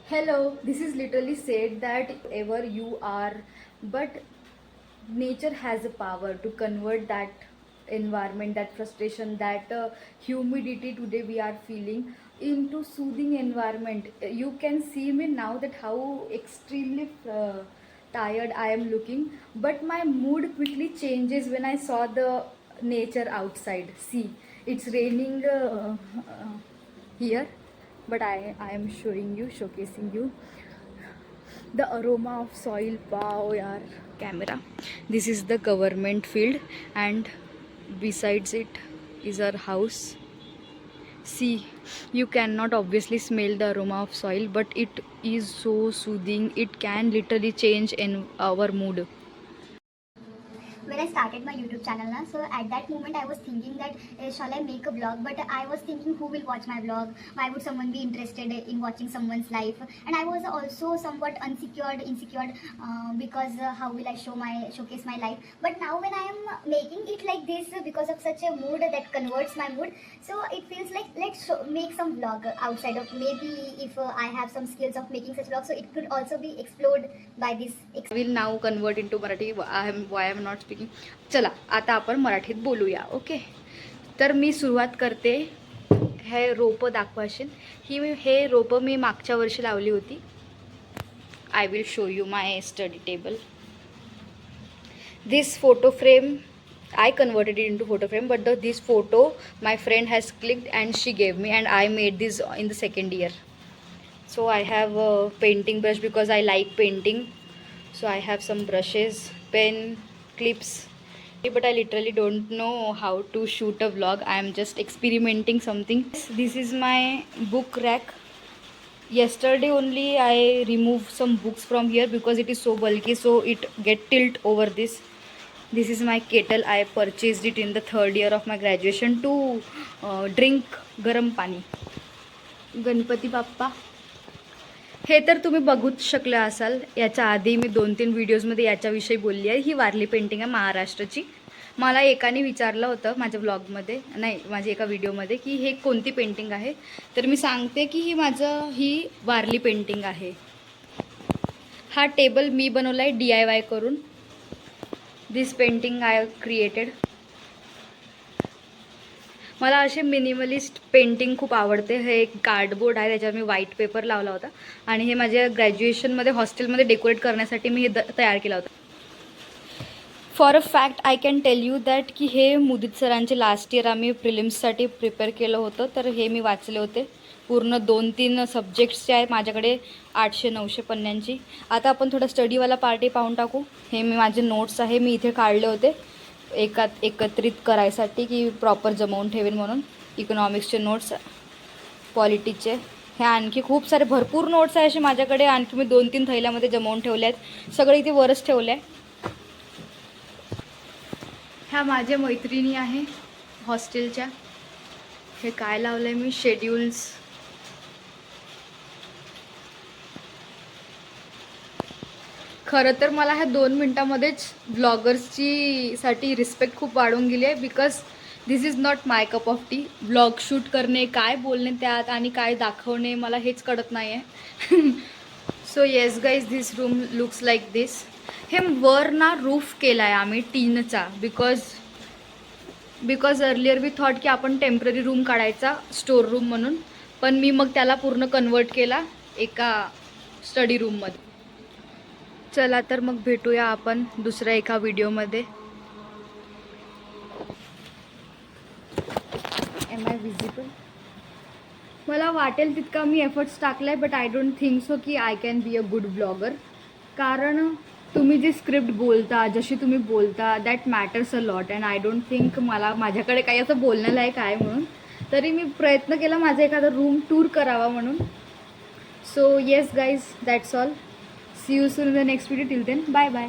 Hello, this is literally said that ever you are, but nature has a power to convert that environment, that frustration, that humidity today we are feeling into soothing environment. You can see me now that how extremely tired I am looking, but my mood quickly changes when I saw the nature outside. See, it's raining here, but I am showing you, showcasing you the aroma of soil. Wow yaar, camera, this is the government field and besides it is our house. See, you cannot obviously smell the aroma of soil, but it is so soothing. It can literally change in our mood. When I started my YouTube channel na, so at that moment I was thinking that shall I make a vlog, but I was thinking who will watch my vlog, why would someone be interested in watching someone's life, and I was also somewhat insecure because how will I showcase my life. But now when I am making it like this because of such a mood that converts my mood, so it feels like let's make some vlog outside of, maybe if I have some skills of making such vlogs, so it could also be explored by this. I will now convert into Marathi. Why I am not speaking. चला आता आपण मराठीत बोलूया. Okay, तर मी सुरुवात करते. हे रोपं दाखवाशील. हे रोपं मी मागच्या वर्षी लावली होती. I will show you my study table. This photo frame I converted it into photo frame, but this photo my friend has clicked and she gave me, and I made this in the second year. So I have a painting brush because I like painting. So I have some brushes, pen, clips, but I literally don't know how to shoot a vlog. I am just experimenting something. This is my book rack. Yesterday only I removed some books from here because it is so bulky, so it get tilt over this. This is my kettle. I purchased it in the third year of my graduation to drink garam pani. Ganpati Bappa, हे तर तुम्ही बघूच शकले असाल. याच्या आधी मी 2-3 व्हिडिओजमध्ये याच्याविषयी बोलली आहे. ही वारली पेंटिंग आहे महाराष्ट्राची. मला एकाने विचारलं होतं माझ्या ब्लॉगमध्ये, नाही माझ्या एका व्हिडिओमध्ये, की हे कोणती पेंटिंग आहे. तर मी सांगते की ही वारली पेंटिंग आहे. हा टेबल मी बनवला आहे DIY करून. दिस पेंटिंग आय क्रिएटेड. मला असे मिनिमलिस्ट पेंटिंग खूप आवडते. हे एक कार्डबोर्ड आहे, त्याच्यावर मी व्हाईट पेपर लावला होता आणि हे माझ्या ग्रॅज्युएशनमध्ये हॉस्टेलमध्ये डेकोरेट करण्यासाठी मी हे तयार केला होता. For a fact I can tell you that की हे मुदित सरांचे लास्ट इयर आम्ही प्रिलिम्ससाठी प्रिपेअर केलं होतं. तर हे मी वाचले होते पूर्ण 2-3 सब्जेक्ट्सचे आहेत माझ्याकडे, 800-900 पन्न्यांची. आता आपण थोडं स्टडीवाला पार्टी पाहून टाकू. हे माझे नोट्स आहे, मी इथे काढले होते एकत्रित करायसाठी की प्रॉपर जमवून ठेवेन म्हणून. इकॉनॉमिक्सचे नोट्स, पॉलिटिक्सचे, हे आणखी खूप सारे भरपूर नोट्स आहे असे माझ्याकडे. आणखी मी 2-3 थैल्यामध्ये जमवून ठेवले आहेत. सगळे इथे वरच ठेवले आहे. ह्या माझ्या मैत्रिणी आहे हॉस्टेलच्या. हे काय लावलं आहे मी, शेड्यूल्स. खरं तर मला ह्या 2 मिनटामध्येच ब्लॉगर्सची साठी रिस्पेक्ट खूप वाढून गेली आहे. Because this is not my cup of T. Blog shoot करणे, काय बोलणे त्यात आणि काय दाखवणे, मला हेच कळत नाही आहे. सो येस गाईज, दिस रूम लुक्स लाईक दिस. हे वर ना रूफ केला आहे आम्ही टीनचा. बिकॉज अर्लियर वी थॉट की आपण टेम्पररी रूम काढायचा स्टोर रूम म्हणून, पण मी मग त्याला पूर्ण कन्वर्ट केला एका स्टडी रूममध्ये. चला तर मग भेटूया आपण दुसऱ्या एका व्हिडिओमध्ये. Am I visible? मला वाटेल तितका मी एफर्ट्स टाकला आहे, but I don't think so की I can be a good blogger. कारण तुम्ही जी स्क्रिप्ट बोलता, जशी तुम्ही बोलता, that matters a lot. And I don't think माझ्याकडे काही असं बोलण्यालायक आहे म्हणून. तरी मी प्रयत्न केला माझा एखादा रूम टूर करावा म्हणून. So yes guys, that's all. See you soon in the next video. Till then, bye bye.